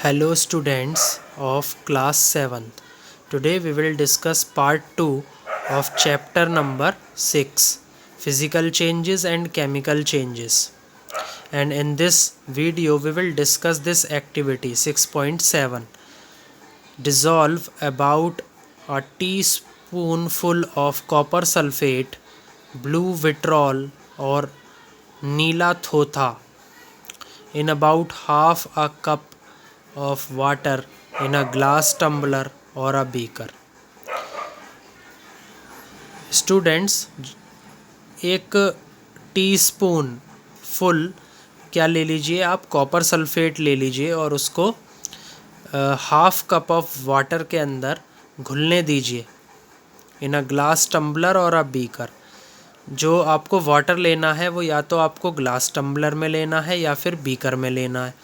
Hello students of class 7th. Today we will discuss part 2 of chapter number 6, physical changes and chemical changes. And in this video we will discuss this activity 6.7. Dissolve about a teaspoonful of copper sulfate, blue vitriol or Neela thotha in about half a cup of water in a glass tumbler or a beaker. Students, एक teaspoon full क्या ले लीजिए आप, copper sulphate ले लीजिए और उसको half cup of water के अंदर घुलने दीजिए इन अ ग्लास टम्बलर और अ बीकर. जो आपको वाटर लेना है वो या तो आपको ग्लास टम्बलर में लेना है या फिर बीकर में लेना है.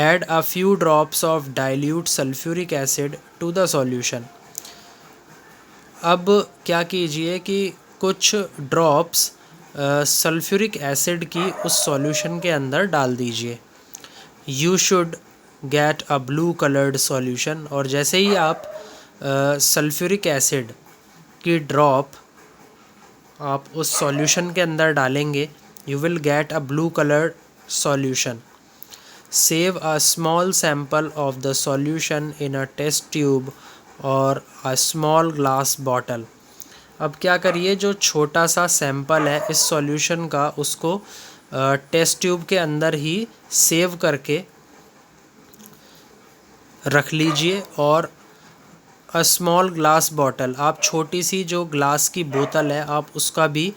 Add a few drops of dilute sulfuric acid to the solution. अब क्या कीजिए कि कुछ ड्रॉप्स सल्फ्यूरिक एसिड की उस सॉल्यूशन के अंदर डाल दीजिए. You should get a blue colored solution. और जैसे ही आप सल्फ्यूरिक एसिड की ड्रॉप आप उस सॉल्यूशन के अंदर डालेंगे, you will get a blue colored solution. Save a small sample of the solution in a test tube or a small glass bottle. अब क्या करिए, जो छोटा सा सैंपल है इस सॉल्यूशन का उसको टेस्ट ट्यूब के अंदर ही सेव करके रख लीजिए. और अ स्मॉल ग्लास बॉटल, आप छोटी सी जो ग्लास की बोतल है आप उसका भी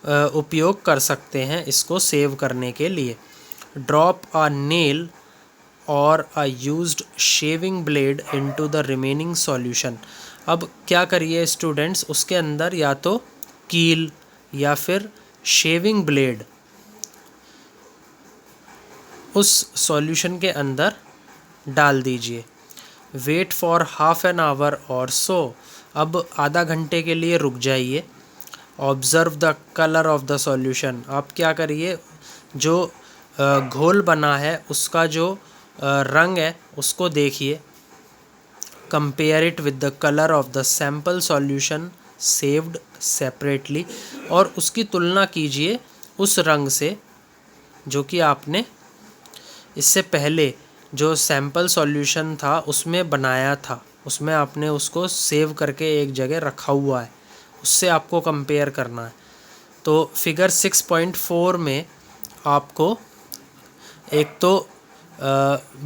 उपयोग कर सकते हैं इसको सेव करने के लिए. Drop a nail or a used shaving blade into the remaining solution. अब क्या करिए स्टूडेंट्स, उसके अंदर या तो कील या फिर शेविंग ब्लेड उस सॉल्यूशन के अंदर डाल दीजिए. Wait for half an hour और सो. अब आधा घंटे के लिए रुक जाइए. Observe the colour of the solution. आप क्या करिए, जो घोल बना है उसका जो रंग है उसको देखिए. Compare it with the colour of the sample solution saved separately. और उसकी तुलना कीजिए उस रंग से जो कि आपने इससे पहले जो सैम्पल सॉल्यूशन था उसमें बनाया था, उसमें आपने उसको सेव करके एक जगह रखा हुआ है, उससे आपको कंपेयर करना है. तो फिगर 6.4 में आपको एक तो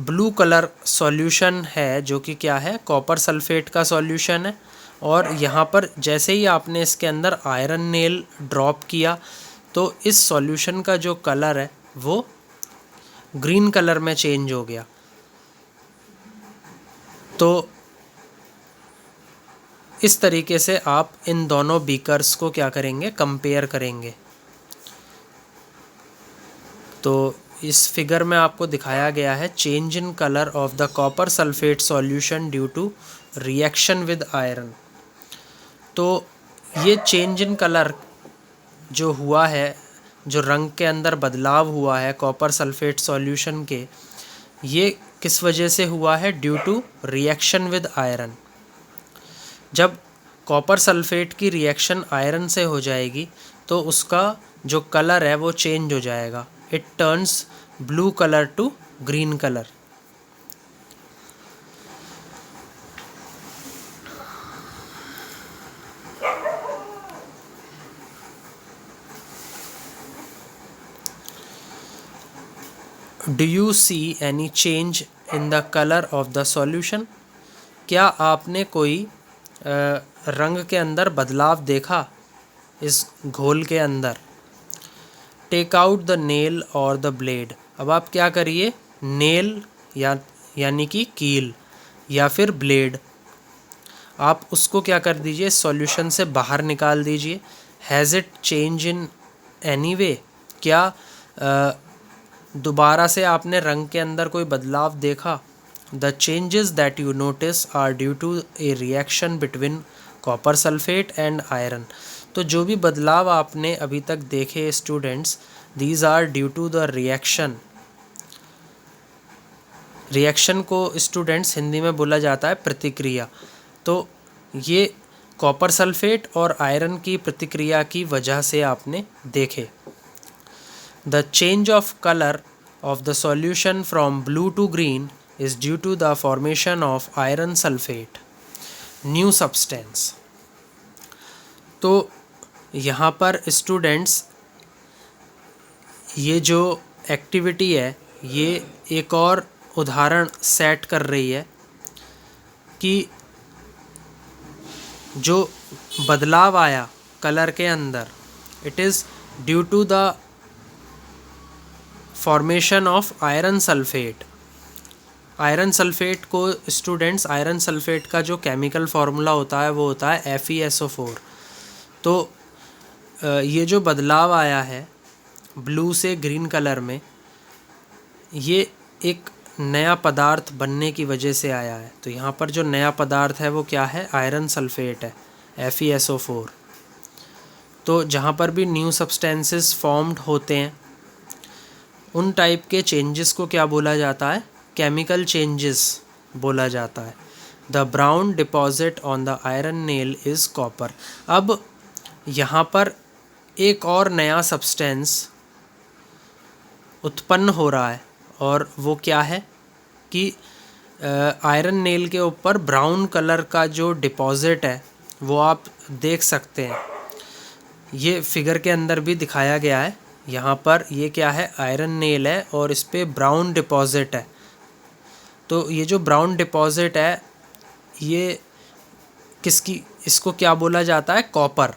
ब्लू कलर सॉल्यूशन है जो कि क्या है, कॉपर सल्फेट का सॉल्यूशन है. और यहाँ पर जैसे ही आपने इसके अंदर आयरन नेल ड्रॉप किया तो इस सॉल्यूशन का जो कलर है वो ग्रीन कलर में चेंज हो गया. तो इस तरीके से आप इन दोनों बीकर्स को क्या करेंगे, कंपेयर करेंगे. तो इस फिगर में आपको दिखाया गया है change in colour of the copper sulphate solution due to reaction with iron. तो ये चेंज इन कलर जो हुआ है, जो रंग के अंदर बदलाव हुआ है कॉपर सल्फेट सॉल्यूशन के, ये किस वजह से हुआ है, due to reaction with iron. जब कॉपर सल्फेट की रिएक्शन आयरन से हो जाएगी तो उसका जो कलर है वो चेंज हो जाएगा. It turns blue colour to green colour. Do you see any change in the colour of the solution. क्या आपने कोई रंग के अंदर बदलाव देखा इस घोल के अंदर. टेक आउट द नेल और द ब्लेड. अब आप क्या करिए, नेल यानी कि कील या फिर ब्लेड, आप उसको क्या कर दीजिए, सॉल्यूशन से बाहर निकाल दीजिए. Has it change in any way. क्या दोबारा से आपने रंग के अंदर कोई बदलाव देखा. The changes that you notice are due to a reaction between copper sulphate and iron. तो जो भी बदलाव आपने अभी तक देखे students, these are due to the reaction reaction को स्टूडेंट्स हिंदी में बोला जाता है प्रतिक्रिया। तो ये कॉपर सल्फेट और आयरन की प्रतिक्रिया की वजह से आपने देखे। The change of colour of the solution from blue to green is due to the formation of iron sulfate, new substance। तो यहाँ पर स्टूडेंट्स ये जो एक्टिविटी है ये एक और उदाहरण सेट कर रही है कि जो बदलाव आया कलर के अंदर, it is due to the formation of iron sulphate. Iron sulphate को स्टूडेंट्स, आयरन सल्फेट का जो केमिकल फार्मूला होता है वो होता है FeSO4। तो ये जो बदलाव आया है ब्लू से ग्रीन कलर में, ये एक नया पदार्थ बनने की वजह से आया है। तो यहाँ पर जो नया पदार्थ है वो क्या है? आयरन सल्फेट है, FeSO4। तो जहाँ पर भी न्यू सब्सटेंसेस फॉर्म्ड होते हैं उन टाइप के चेंजेस को क्या बोला जाता है? केमिकल चेंजेस बोला जाता है। The brown deposit on the iron nail is copper. अब यहाँ पर एक और नया सब्सटेंस उत्पन्न हो रहा है और वो क्या है कि आयरन नेल के ऊपर ब्राउन कलर का जो डिपॉजिट है वो आप देख सकते हैं। ये फिगर के अंदर भी दिखाया गया है। यहाँ पर ये क्या है? आयरन नेल है और इस पर ब्राउन डिपॉजिट है। तो ये जो ब्राउन डिपॉजिट है ये किसकी, इसको क्या बोला जाता है? कॉपर।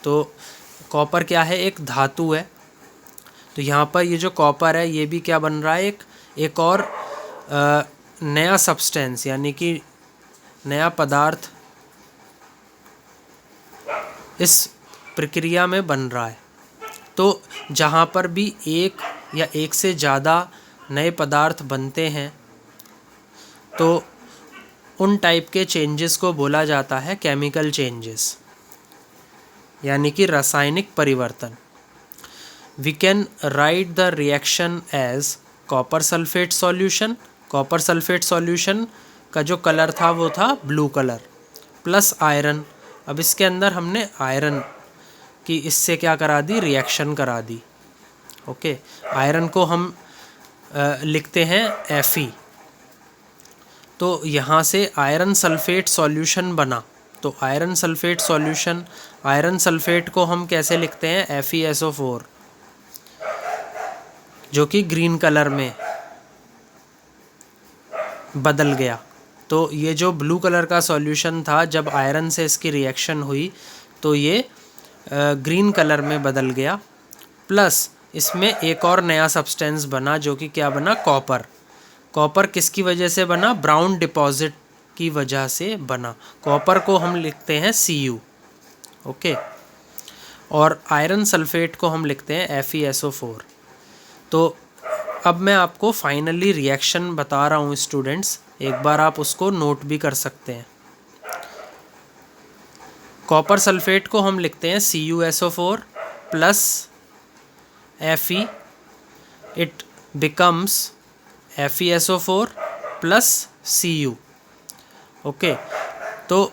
तो कॉपर क्या है? एक धातु है। तो यहाँ पर ये जो कॉपर है ये भी क्या बन रहा है? एक और नया सब्सटेंस यानी कि नया पदार्थ इस प्रक्रिया में बन रहा है। तो जहाँ पर भी एक या एक से ज़्यादा नए पदार्थ बनते हैं तो उन टाइप के चेंजेस को बोला जाता है केमिकल चेंजेस, यानी कि रासायनिक परिवर्तन। We can write the reaction as copper sulphate solution. Copper sulphate solution का जो कलर था वो था ब्लू कलर, प्लस आयरन। अब इसके अंदर हमने आयरन कि इससे क्या करा दी? रिएक्शन करा दी। ओके, आयरन को हम लिखते हैं Fe। तो यहाँ से आयरन सल्फेट सॉल्यूशन बना। तो iron sulphate solution, iron sulphate को हम कैसे लिखते हैं? FeSO4, जो कि ग्रीन कलर में बदल गया। तो ये जो ब्लू कलर का सॉल्यूशन था, जब आयरन से इसकी रिएक्शन हुई तो ये ग्रीन कलर में बदल गया। प्लस इसमें एक और नया सब्सटेंस बना जो कि क्या बना? कॉपर। कॉपर किसकी वजह से बना? ब्राउन डिपॉजिट की वजह से बना। कॉपर को हम लिखते हैं Cu। ओके, और आयरन सल्फेट को हम लिखते हैं FeSO4। तो अब मैं आपको फाइनली रिएक्शन बता रहा हूँ स्टूडेंट्स, एक बार आप उसको नोट भी कर सकते हैं। कॉपर सल्फेट को हम लिखते हैं CuSO4 plus Fe, it becomes FeSO4 plus Cu। Okay, तो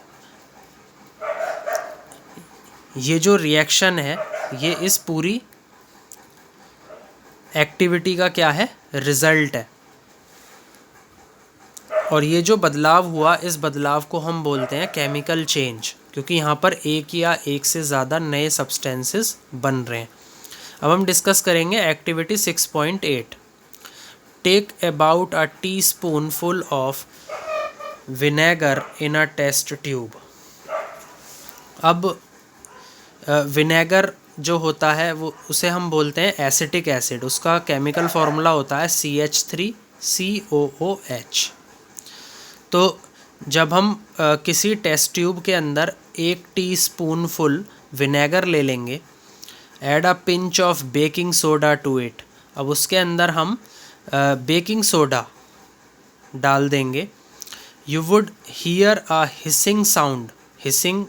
ये जो रिएक्शन है ये इस पूरी एक्टिविटी का क्या है? रिजल्ट है। और ये जो बदलाव हुआ, इस बदलाव को हम बोलते हैं केमिकल चेंज, क्योंकि यहाँ पर एक या एक से ज़्यादा नए सब्सटेंसेस बन रहे हैं। अब हम डिस्कस करेंगे activity 6.8। Take about a teaspoon full of vinegar in a test tube. अब विनेगर जो होता है वो उसे हम बोलते हैं एसिटिक एसिड। उसका केमिकल फार्मूला होता है CH3COOH। तो जब हम किसी टेस्ट ट्यूब के अंदर 1 टीस्पून फुल विनेगर ले लेंगे, add a pinch of baking soda to it. अब उसके अंदर हम बेकिंग सोडा डाल देंगे। You would hear a hissing sound. Hissing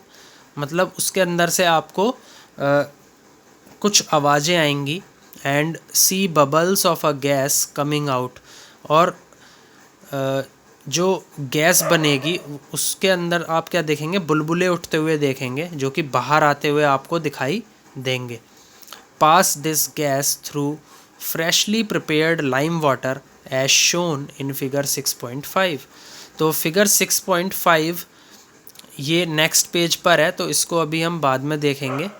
मतलब उसके अंदर से आपको कुछ आवाज़ें आएंगी। And see bubbles of a gas coming out, और जो गैस बनेगी उसके अंदर आप क्या देखेंगे, बुलबुले उठते हुए देखेंगे जो कि बाहर आते हुए आपको दिखाई देंगे। Pass this gas through freshly prepared lime water as shown in figure 6.5। तो फिगर 6.5 ये नेक्स्ट पेज पर है, तो इसको अभी हम बाद में देखेंगे।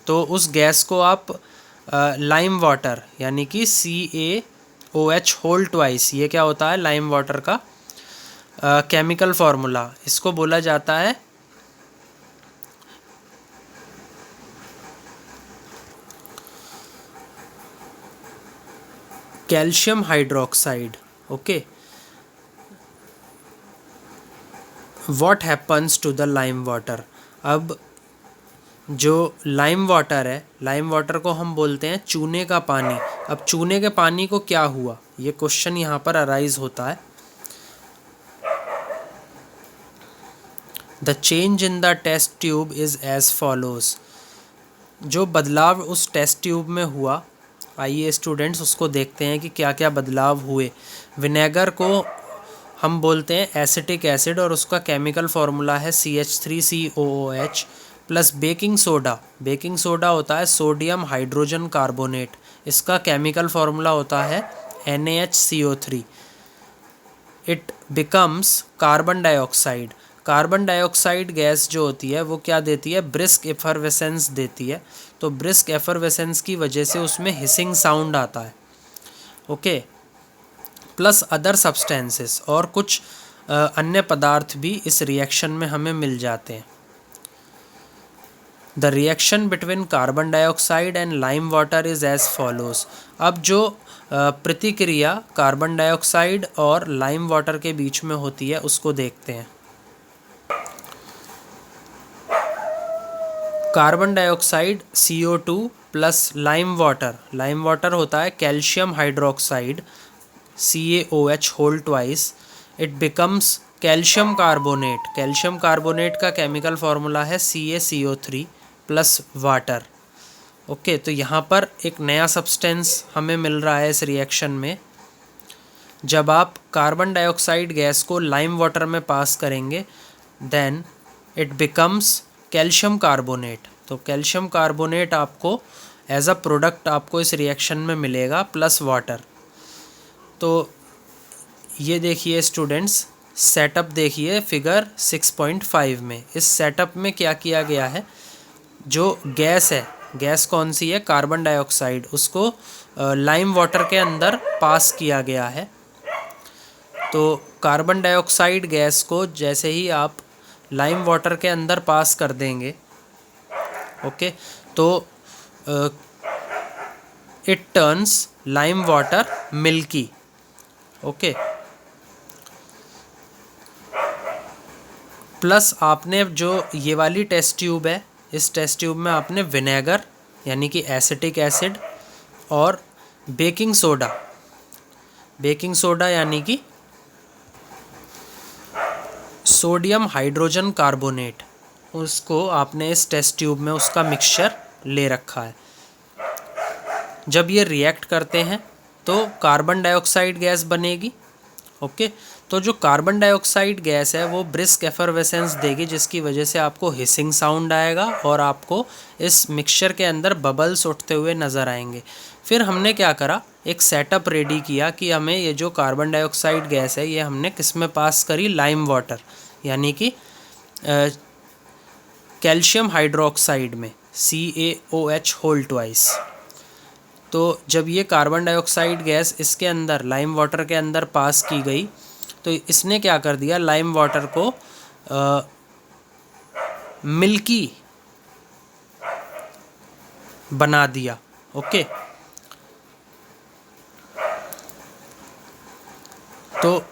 तो उस गैस को आप लाइम वाटर यानी कि CaOH होल ट्वाइस, ये क्या होता है, लाइम वाटर का केमिकल फार्मूला, इसको बोला जाता है calcium hydroxide. Okay, what happens to the lime water. अब जो लाइम वाटर है, लाइम वाटर को हम बोलते हैं चूने का पानी। अब चूने के पानी को क्या हुआ, ये क्वेश्चन यहाँ पर अराइज होता है। The change in the test tube is as follows. जो बदलाव उस टेस्ट ट्यूब में हुआ, आइए स्टूडेंट्स उसको देखते हैं कि क्या क्या बदलाव हुए। विनेगर को हम बोलते हैं एसिटिक एसिड और उसका केमिकल फार्मूला है CH3COOH plus baking soda. Baking soda होता है सोडियम हाइड्रोजन कार्बोनेट, इसका केमिकल फार्मूला होता है NaHCO3। It becomes carbon dioxide. Carbon dioxide gas जो होती है वो क्या देती है, ब्रिस्क एफरवेसेंस देती है। तो ब्रिस्क एफरवेसेंस की वजह से उसमें हिसिंग साउंड आता है। ओके, प्लस अदर सब्सटेंसेस, और कुछ अन्य पदार्थ भी इस रिएक्शन में हमें मिल जाते हैं। The reaction between carbon dioxide and lime water is as follows. अब जो प्रतिक्रिया कार्बन डाइऑक्साइड और लाइम वाटर के बीच में होती है उसको देखते हैं। Carbon dioxide CO2 plus lime water होता है calcium hydroxide CaOH whole twice. It becomes calcium carbonate. Calcium carbonate का केमिकल फार्मूला है CaCO3 प्लस वाटर। ओके, तो यहाँ पर एक नया सब्सटेंस हमें मिल रहा है इस रिएक्शन में। जब आप कार्बन डाइऑक्साइड गैस को लाइम वाटर में पास करेंगे then it becomes calcium carbonate. तो कैल्शियम कार्बोनेट आपको एज अ प्रोडक्ट आपको इस रिएक्शन में मिलेगा प्लस वाटर। तो ये देखिए स्टूडेंट्स, सेटअप देखिए फिगर 6.5 में। इस सेटअप में क्या किया गया है, जो गैस है, गैस कौन सी है, कार्बन डाइऑक्साइड, उसको लाइम वाटर के अंदर पास किया गया है। तो कार्बन डाइऑक्साइड गैस को जैसे ही आप लाइम वाटर के अंदर पास कर देंगे, ओके, तो it turns lime water milky. Okay, plus आपने जो ये वाली टेस्ट ट्यूब है, इस टेस्ट ट्यूब में आपने विनेगर यानी कि एसिटिक एसिड और बेकिंग सोडा यानी कि सोडियम हाइड्रोजन कार्बोनेट, उसको आपने इस टेस्ट ट्यूब में उसका मिक्सचर ले रखा है। जब ये रिएक्ट करते हैं तो कार्बन डाइऑक्साइड गैस बनेगी। ओके, तो जो कार्बन डाइऑक्साइड गैस है वो ब्रिस्क एफरवेसेंस देगी, जिसकी वजह से आपको हिसिंग साउंड आएगा और आपको इस मिक्सचर के अंदर बबल्स उठते हुए नज़र आएंगे। फिर हमने क्या करा, एक सेटअप रेडी किया कि हमें ये जो कार्बन डाइऑक्साइड गैस है ये हमने किस में पास करी, लाइम वाटर यानी कि कैल्शियम हाइड्रोक्साइड में CaOH होल ट्वाइस। तो जब ये कार्बन डाइऑक्साइड गैस इसके अंदर लाइम वाटर के अंदर पास की गई तो इसने क्या कर दिया, लाइम वाटर को मिल्की बना दिया। ओके, तो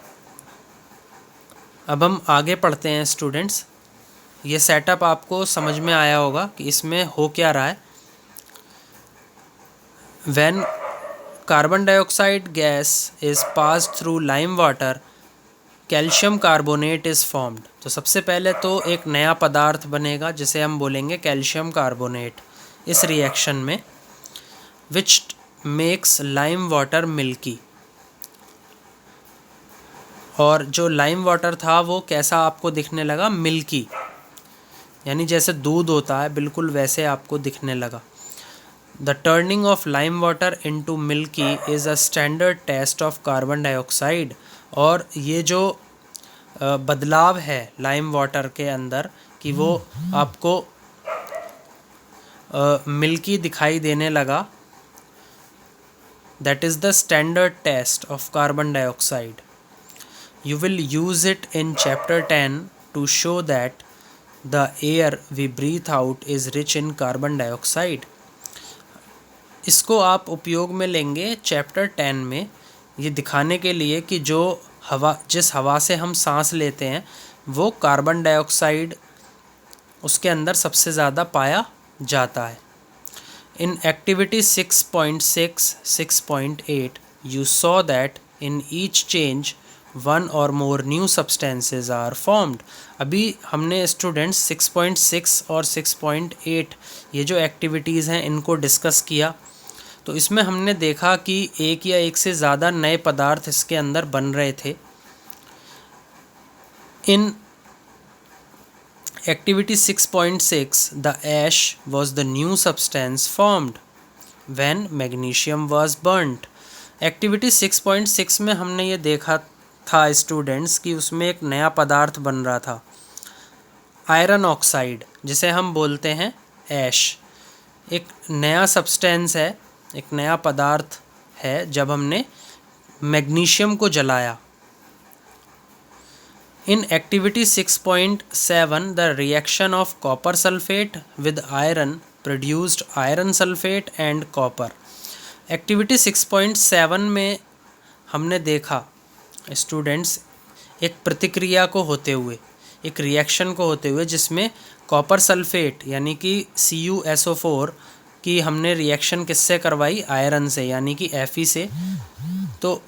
अब हम आगे पढ़ते हैं स्टूडेंट्स। ये सेटअप आपको समझ में आया होगा कि इसमें हो क्या रहा है। When carbon dioxide gas is passed through lime water, calcium carbonate is formed. तो सबसे पहले तो एक नया पदार्थ बनेगा जिसे हम बोलेंगे कैल्शियम कार्बोनेट इस रिएक्शन में, which makes lime water milky. और जो लाइम वाटर था वो कैसा आपको दिखने लगा, मिल्की, यानी जैसे दूध होता है बिल्कुल वैसे आपको दिखने लगा। The turning of lime water into milky is a standard test of carbon dioxide. और ये जो बदलाव है लाइम वाटर के अंदर कि वो आपको मिल्की दिखाई देने लगा, that is the standard test of carbon dioxide. You will use it in chapter 10 to show that the air we breathe out is rich in carbon dioxide. इसको आप उपयोग में लेंगे चैप्टर 10 में, ये दिखाने के लिए कि जो हवा, जिस हवा से हम सांस लेते हैं वो कार्बन डाइऑक्साइड उसके अंदर सबसे ज़्यादा पाया जाता है। In activity 6.6, 6.8 you saw that in each change one or more new substances are formed. अभी हमने स्टूडेंट्स 6.6 और 6.8 ये जो एक्टिविटीज़ हैं इनको डिस्कस किया। तो इसमें हमने देखा कि एक या एक से ज़्यादा नए पदार्थ इसके अंदर बन रहे थे। इन Activity 6.6 the ash was the new substance formed when magnesium was burnt. Activity 6.6 में हमने ये देखा था स्टूडेंट्स कि उसमें एक नया पदार्थ बन रहा था, आयरन ऑक्साइड, जिसे हम बोलते हैं ऐश। एक नया सब्सटेंस है, एक नया पदार्थ है जब हमने मैग्नीशियम को जलाया। In activity 6.7 the reaction of copper sulfate with iron produced iron sulfate and copper. Activity 6.7 में हमने देखा स्टूडेंट्स एक प्रतिक्रिया को होते हुए, एक रिएक्शन को होते हुए जिसमें कॉपर सल्फेट यानी कि CuSO4 की हमने रिएक्शन किससे करवाई, आयरन से यानी कि Fe से। तो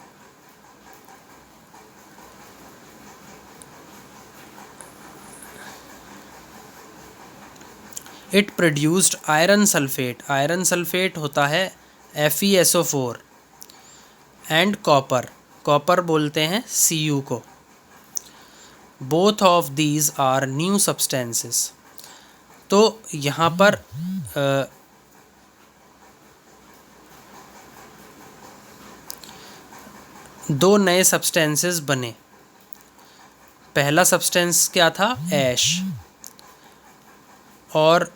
it produced iron sulphate, iron sulphate होता है FeSO4 एंड कॉपर, कॉपर बोलते हैं Cu को। Both of these are new substances. तो यहाँ पर दो नए सब्सटेंसेस बने। पहला सब्सटेंस क्या था, ऐश, और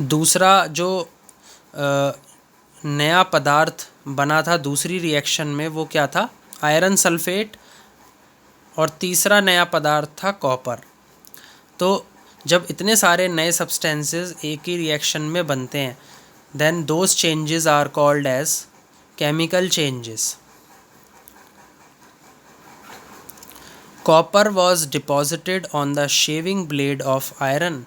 दूसरा जो नया पदार्थ बना था दूसरी रिएक्शन में वो क्या था, आयरन सल्फेट, और तीसरा नया पदार्थ था कॉपर। तो जब इतने सारे नए सब्सटेंसेस एक ही रिएक्शन में बनते हैं then those changes are called as chemical changes. Copper was deposited on the shaving blade of iron.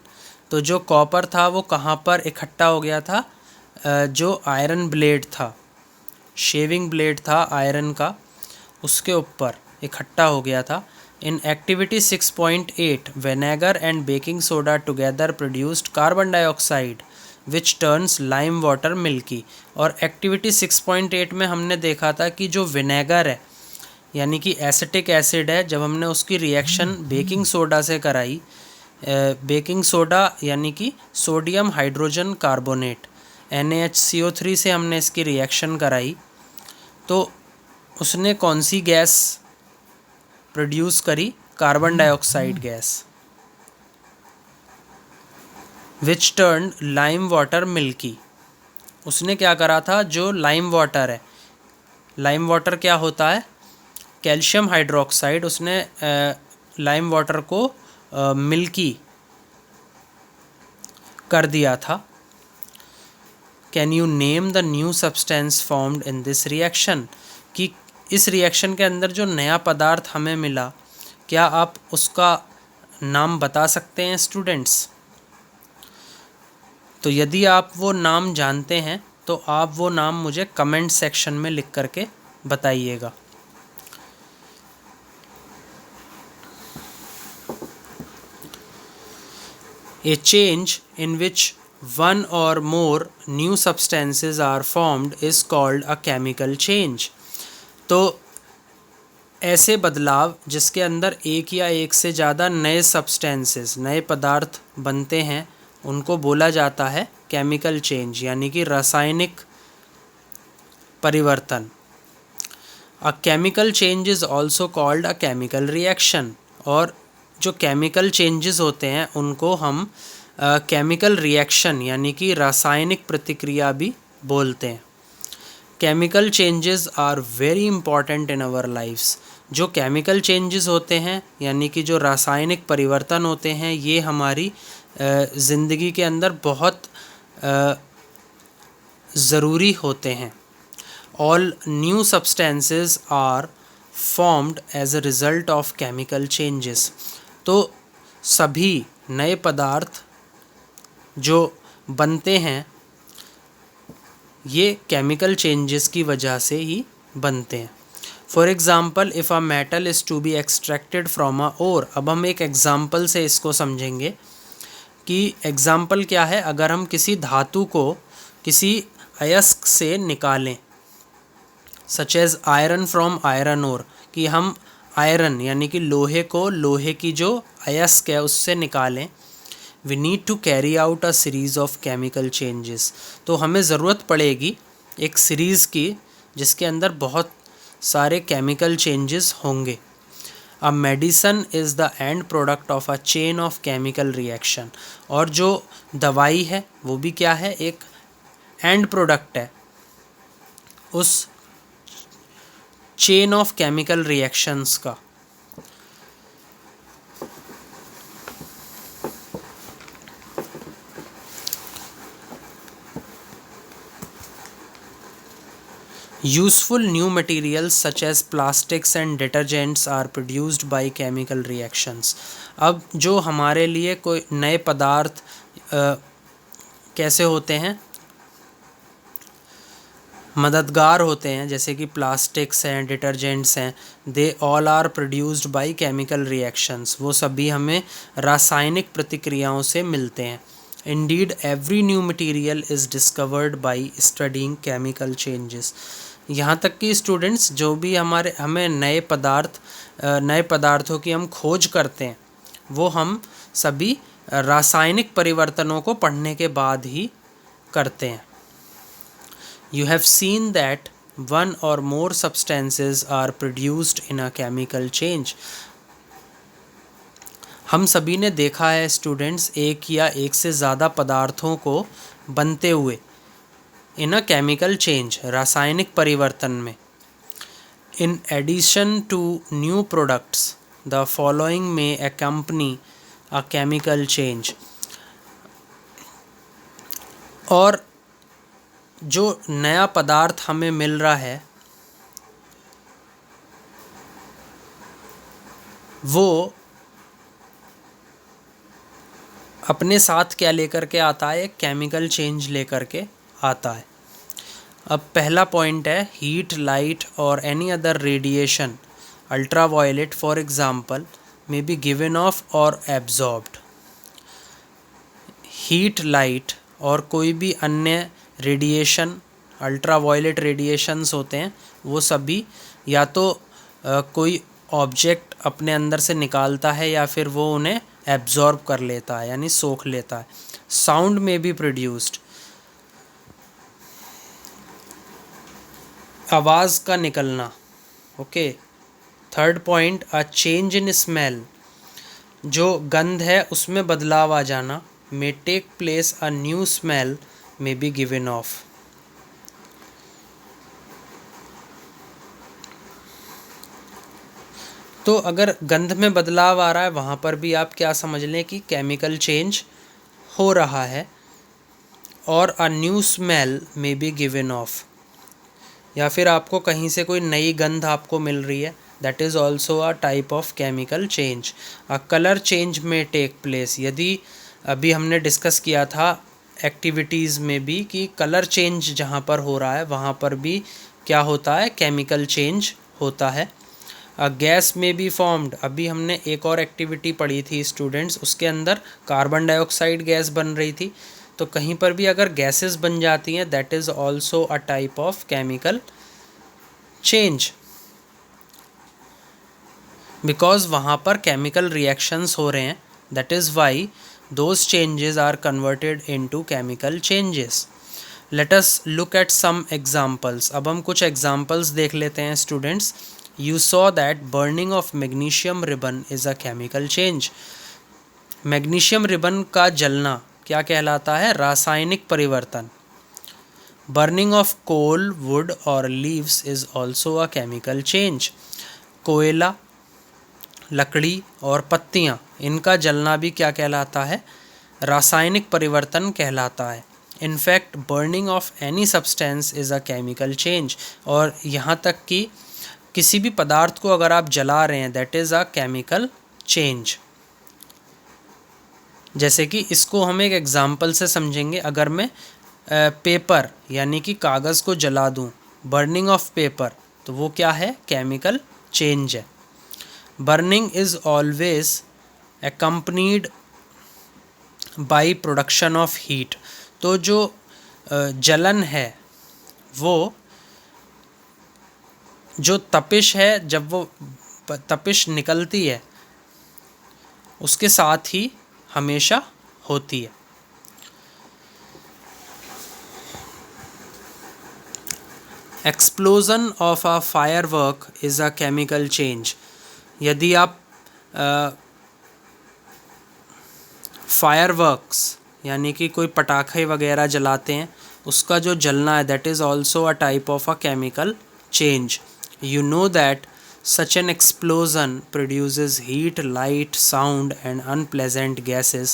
तो जो कॉपर था वो कहाँ पर इकट्ठा हो गया था, जो आयरन ब्लेड था, शेविंग ब्लेड था आयरन का, उसके ऊपर इकट्ठा हो गया था। In activity 6.8 vinegar and baking soda together produced carbon dioxide which turns lime water milky. और एक्टिविटी 6.8 में हमने देखा था कि जो विनेगर है यानी कि एसिटिक एसिड है, जब हमने उसकी रिएक्शन बेकिंग सोडा से कराई, बेकिंग सोडा यानी कि सोडियम हाइड्रोजन कार्बोनेट NaHCO3 से हमने इसकी रिएक्शन कराई, तो उसने कौन सी गैस प्रोड्यूस करी, कार्बन डाइऑक्साइड गैस, विच टर्न लाइम वाटर मिल्की। उसने क्या करा था, जो लाइम वाटर है, लाइम वाटर क्या होता है, कैल्शियम हाइड्रोक्साइड, उसने लाइम वाटर को मिल्की कर दिया था। Can you name the new substance formed in this reaction, कि इस रिएक्शन के अंदर जो नया पदार्थ हमें मिला क्या आप उसका नाम बता सकते हैं स्टूडेंट्स। तो यदि आप वो नाम जानते हैं तो आप वो नाम मुझे कमेंट सेक्शन में लिख करके बताइएगा। A change in which one or more new substances are formed is called a chemical change। तो ऐसे बदलाव जिसके अंदर एक या एक से ज़्यादा नए सब्सटेंसेस, नए पदार्थ बनते हैं, उनको बोला जाता है केमिकल चेंज, यानी कि रासायनिक परिवर्तन। अ chemical change is also called a chemical reaction. और जो केमिकल चेंजेस होते हैं उनको हम केमिकल रिएक्शन यानी कि रासायनिक प्रतिक्रिया भी बोलते हैं। Chemical changes are very important in our lives. जो केमिकल चेंजेस होते हैं यानी कि जो रासायनिक परिवर्तन होते हैं, ये हमारी ज़िंदगी के अंदर बहुत ज़रूरी होते हैं। All new substances are formed as a result of chemical changes. तो सभी नए पदार्थ जो बनते हैं ये केमिकल चेंजेस की वजह से ही बनते हैं। For example, if a metal is to be extracted from a ore. अब हम एक एग्ज़ाम्पल से इसको समझेंगे कि एग्ज़ाम्पल क्या है। अगर हम किसी धातु को किसी अयस्क से निकालें, such as iron from iron ore, कि हम आयरन यानी कि लोहे को लोहे की जो अयस्क है उससे निकालें, we need to carry out a series of chemical changes. तो हमें ज़रूरत पड़ेगी एक सीरीज़ की जिसके अंदर बहुत सारे केमिकल चेंजेस होंगे। A medicine is the end product of a chain of chemical reaction. और जो दवाई है वो भी क्या है, एक एंड प्रोडक्ट है उस चेन ऑफ केमिकल रिएक्शंस का। Useful new materials such as plastics and detergents are produced by chemical reactions। अब जो हमारे लिए कोई नए पदार्थ कैसे होते हैं, मददगार होते हैं, जैसे कि प्लास्टिक्स हैं, डिटर्जेंट्स हैं, they all are produced by chemical reactions. वो सभी हमें रासायनिक प्रतिक्रियाओं से मिलते हैं। Indeed every new material is discovered by studying chemical changes. यहाँ तक कि स्टूडेंट्स जो भी हमें नए पदार्थों की हम खोज करते हैं वो हम सभी रासायनिक परिवर्तनों को पढ़ने के बाद ही करते हैं। You have seen that one or more substances are produced in a chemical change। हम सभी ने देखा है स्टूडेंट्स एक या एक से ज़्यादा पदार्थों को बनते हुए इन अ केमिकल चेंज, रासायनिक परिवर्तन में। In addition to new products the following may accompany a chemical change. और जो नया पदार्थ हमें मिल रहा है वो अपने साथ क्या लेकर के आता है, एक केमिकल चेंज लेकर के आता है। अब पहला पॉइंट है heat, light or any other radiation ultraviolet for example may be given off or absorbed. Heat, light और कोई भी अन्य रेडिएशन, अल्ट्रा वायलेट रेडिएशंस होते हैं, वो सभी या तो कोई ऑब्जेक्ट अपने अंदर से निकालता है या फिर वो उन्हें एब्जॉर्ब कर लेता है यानी सोख लेता है। साउंड में बी प्रोड्यूस्ड, आवाज़ का निकलना। Okay. Third point a change in smell, जो गंध है उसमें बदलाव आ जाना। May take place a new smell may be given off। तो अगर गंध में बदलाव आ रहा है वहाँ पर भी आप क्या समझ लें कि केमिकल चेंज हो रहा है। और अ new smell may be given of, या फिर आपको कहीं से कोई नई गंध आपको मिल रही है, that is also a type of chemical change. A colour change में टेक प्लेस, यदि अभी हमने डिस्कस किया था एक्टिविटीज़ में भी कि कलर चेंज जहाँ पर हो रहा है वहाँ पर भी क्या होता है, केमिकल चेंज होता है। गैस में बी फॉर्म्ड, अभी हमने एक और एक्टिविटी पढ़ी थी स्टूडेंट्स, उसके अंदर कार्बन डाइऑक्साइड गैस बन रही थी, तो कहीं पर भी अगर गैसेस बन जाती हैं that is also a type of chemical change, because वहाँ पर केमिकल रिएक्शंस हो रहे हैं, that is why those changes are converted into chemical changes. Let us look at some examples. अब हम कुछ एग्जाम्पल्स देख लेते हैं students. You saw that burning of magnesium ribbon is a chemical change. Magnesium ribbon का जलना क्या कहलाता है? रासायनिक परिवर्तन। बर्निंग ऑफ कोल, वुड और leaves is also a chemical change. कोयला, लकड़ी और पत्तियाँ, इनका जलना भी क्या कहलाता है? रासायनिक परिवर्तन कहलाता है। In fact burning of any substance is a chemical change. और यहाँ तक कि किसी भी पदार्थ को अगर आप जला रहे हैं that is a chemical change. जैसे कि इसको हम एक एग्ज़ाम्पल से समझेंगे। अगर मैं पेपर यानी कि कागज़ को जला दूं, बर्निंग ऑफ पेपर, तो वो क्या है? केमिकल चेंज है। Burning is always accompanied by production of heat. तो जो जलन है वो जो तपिश है, जब वो तपिश निकलती है उसके साथ ही हमेशा होती है। Explosion of a firework is a chemical change. यदि आप फायरवर्क्स यानी कि कोई पटाखे वगैरह जलाते हैं, उसका जो जलना है that is also a type of a chemical change. You know that such an explosion produces heat, light, sound and unpleasant gases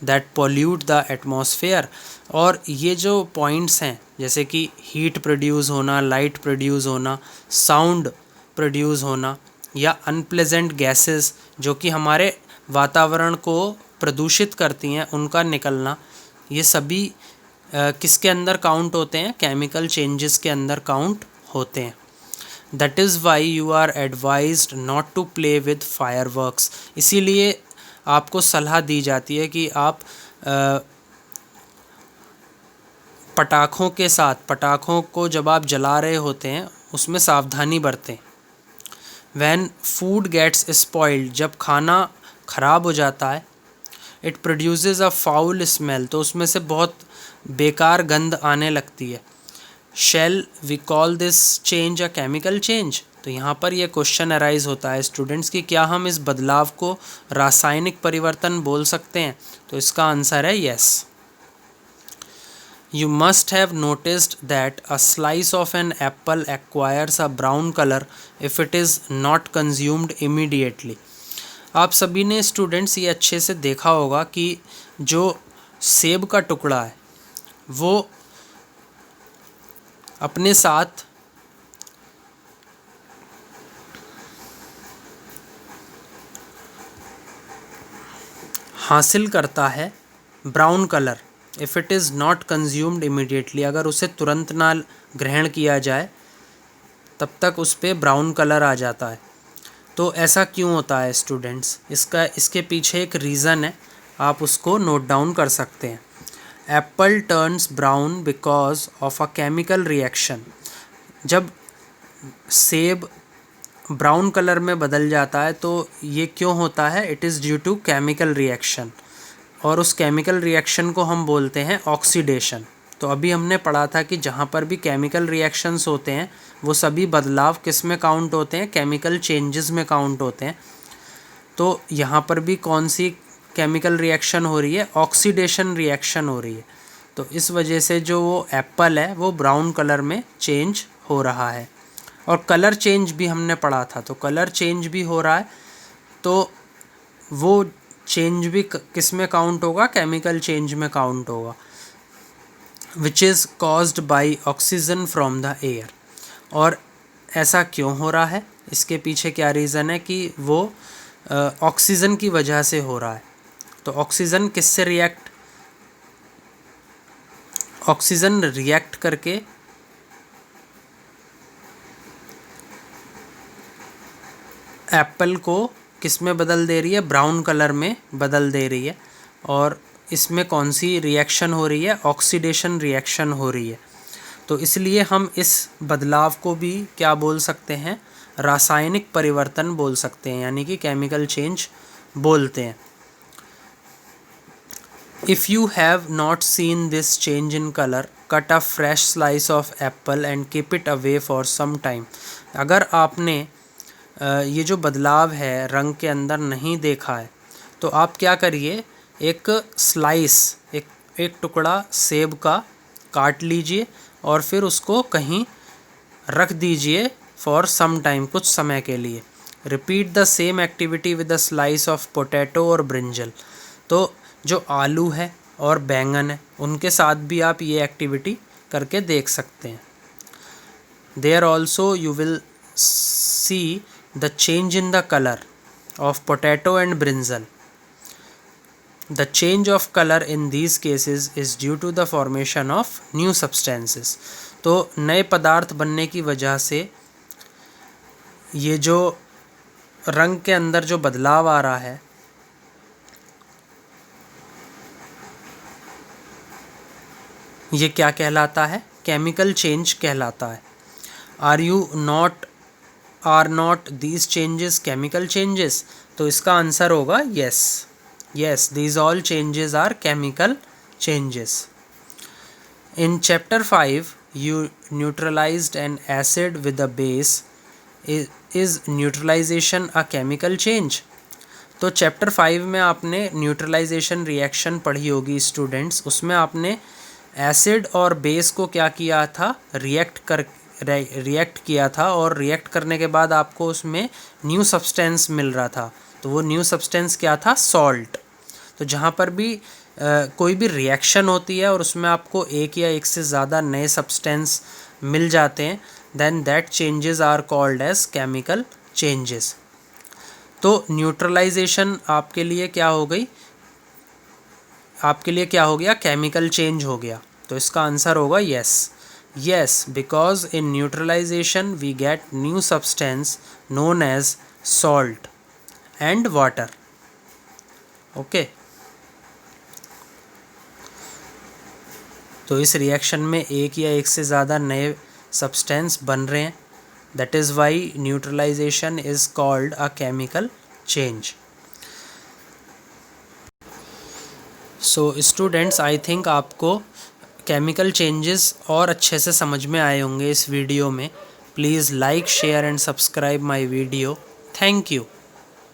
that pollute the atmosphere। और ये जो पॉइंट्स हैं जैसे कि हीट प्रोड्यूस होना, लाइट प्रोड्यूस होना, sound produce होना या अनप्लेजेंट गैसेस जो कि हमारे वातावरण को प्रदूषित करती हैं, उनका निकलना, ये सभी किसके अंदर काउंट होते हैं? केमिकल चेंजेस के अंदर काउंट होते हैं। That is why you are advised not to play with fireworks। इसीलिए आपको सलाह दी जाती है कि आप पटाखों के साथ, पटाखों को जब आप जला रहे होते हैं उसमें सावधानी बरतें। When food gets spoiled, जब खाना ख़राब हो जाता है, it produces a foul smell, तो उसमें से बहुत बेकार गंध आने लगती है। Shall we call this change a chemical change? तो यहाँ पर यह क्वेश्चन अराइज होता है स्टूडेंट्स कि क्या हम इस बदलाव को रासायनिक परिवर्तन बोल सकते हैं? तो इसका आंसर है yes. You must have noticed that a slice of an apple acquires a brown color if it is not consumed immediately। आप सभी ने स्टूडेंट्स ये अच्छे से देखा होगा कि जो सेब का टुकड़ा है वो अपने साथ हासिल करता है brown colour if it is not consumed immediately. अगर उसे तुरंत ना ग्रहण किया जाए तब तक उस पर ब्राउन कलर आ जाता है। तो ऐसा क्यों होता है स्टूडेंट्स? इसके पीछे एक रीज़न है, आप उसको नोट डाउन कर सकते हैं। Apple turns brown because of a chemical reaction. जब सेब ब्राउन कलर में बदल जाता है तो ये क्यों होता है? It is due to chemical reaction, और उस केमिकल रिएक्शन को हम बोलते हैं ऑक्सीडेशन। तो अभी हमने पढ़ा था कि जहाँ पर भी केमिकल रिएक्शंस होते हैं वो सभी बदलाव किस में काउंट होते हैं? केमिकल चेंजेस में काउंट होते हैं। तो यहाँ पर भी कौन सी केमिकल रिएक्शन हो रही है? ऑक्सीडेशन रिएक्शन हो रही है। तो इस वजह से जो वो एप्पल है वो ब्राउन कलर में चेंज हो रहा है। और कलर चेंज भी हमने पढ़ा था, तो कलर चेंज भी हो रहा है, तो वो चेंज भी किस में काउंट होगा? केमिकल चेंज में काउंट होगा, which is caused by oxygen from the air. और ऐसा क्यों हो रहा है? इसके पीछे क्या रीज़न है कि वो ऑक्सीजन की वजह से हो रहा है। तो ऑक्सीजन किससे रिएक्ट? ऑक्सीजन रिएक्ट करके एप्पल को किस में बदल दे रही है? ब्राउन कलर में बदल दे रही है। और इसमें कौन सी रिएक्शन हो रही है, ऑक्सीडेशन रिएक्शन हो रही है। तो इसलिए हम इस बदलाव को भी क्या बोल सकते हैं, रासायनिक परिवर्तन बोल सकते हैं, यानी कि केमिकल चेंज बोलते हैं। If you have not seen this change in color, cut a fresh slice of apple and keep it away for some time. अगर आपने ये जो बदलाव है रंग के अंदर नहीं देखा है तो आप क्या करिए, एक स्लाइस, एक टुकड़ा सेब का काट लीजिए और फिर उसको कहीं रख दीजिए फॉर सम टाइम, कुछ समय के लिए। Repeat the same activity with the slice of potato और ब्रिंजल। तो जो आलू है और बैंगन है उनके साथ भी आप ये एक्टिविटी करके देख सकते हैं। There also you will see the change in the colour of potato and brinjal. The change of colour in these cases is due to the formation of new substances. तो नए पदार्थ बनने की वजह से ये जो रंग के अंदर जो बदलाव आ रहा है ये क्या कहलाता है, केमिकल चेंज कहलाता है। Are not these changes chemical changes? तो इसका आंसर होगा yes, these all changes are chemical changes. In chapter 5 you neutralized an acid with a base. Is neutralization a chemical change? तो चैप्टर 5 में आपने neutralisation reaction पढ़ी होगी students, उसमें आपने एसिड और बेस को क्या किया था, रिएक्ट किया था, और रिएक्ट करने के बाद आपको उसमें न्यू सब्सटेंस मिल रहा था। तो वो न्यू सब्सटेंस क्या था, सॉल्ट। तो जहाँ पर भी कोई भी रिएक्शन होती है और उसमें आपको एक या एक से ज़्यादा नए सब्सटेंस मिल जाते हैं, then that changes are called as chemical changes. तो न्यूट्रलाइजेशन आपके लिए क्या हो गई, आपके लिए क्या हो गया, केमिकल चेंज हो गया। तो इसका आंसर होगा yes, because in neutralization we get new substance known as salt and water. Okay. तो इस रिएक्शन में एक या एक से ज़्यादा नए सब्सटेंस बन रहे हैं, that is why neutralization is called a chemical change. So students, I think आपको केमिकल चेंजेस और अच्छे से समझ में आए होंगे इस वीडियो में। Please like, share and subscribe my video. Thank you.